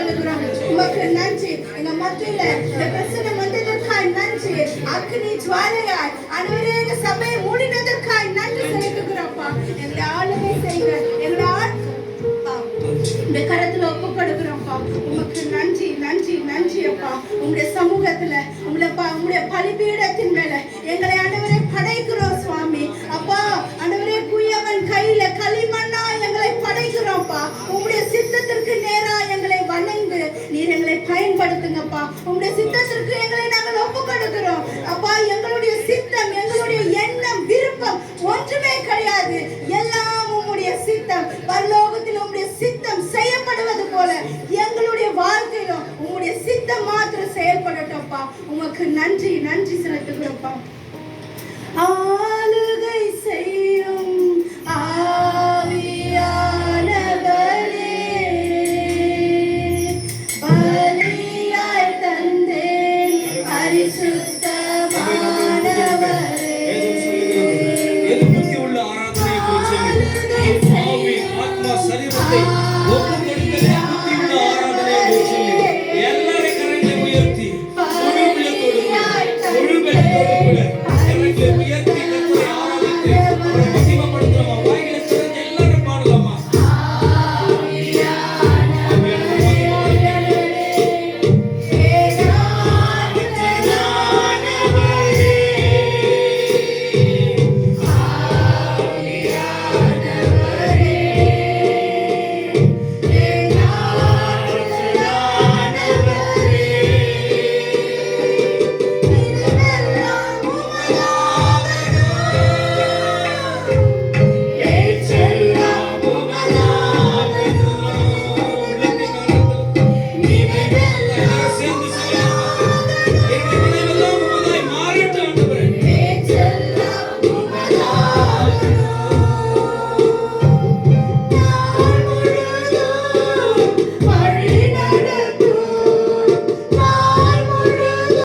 சொல்லுகிறோம். உமக்கு நன்றி. எங்க மத்தியில இந்த பிரச்சனை வந்ததற்காய் நன்றி. அக்னி ஜுவாலையாய் ஆண்டவரே எங்க சபையை மூடினதற்காய் நன்றி செலுத்துகிறோம்ப்பா. எங்களை ஆளுகை செய்யுங்க. எங்களை இந்த கரத்துல ஒப்பு கொடுக்கிறோம்ப்பா. உமக்கு நன்றி நன்றி நன்றி அப்பா. உங்களுடைய சமூகத்துல உங்களுடைய பலிபீடத்தின் மேல எங்களை ஆண்டவரை படைக்கிறோம் சுவாமி. அப்பா ஆண்டவரே குயவன் கையில களிமண்ணா எங்களை படைக்கிறோம்ப்பா. உங்களுடைய சித்தத்திற்கு நேரா எங்களை வணங்கு நீர் எங்களை பயன்படுத்துங்கப்பா. உங்களுடைய சித்தத்திற்கு எங்களை நாங்கள் ஒப்பு கொடுக்கிறோம் அப்பா. எங்களுடைய சித்தம் எங்களுடைய எண்ணம் விருப்பம் ஒன்றுமே கிடையாது. எல்லாம் உங்களுடைய சித்தம். பரலோகத்தில் உங்களுடைய சித்தம் செய்யப்படுவது போல எங்களுடைய வாழ்க்கையிலும் உங்களுடைய சித்தம் மாத்திரம் செயல்படட்டும்ப்பா. உமக்கு நன்றி நன்றி செலுத்துகிறோம்ப்பா.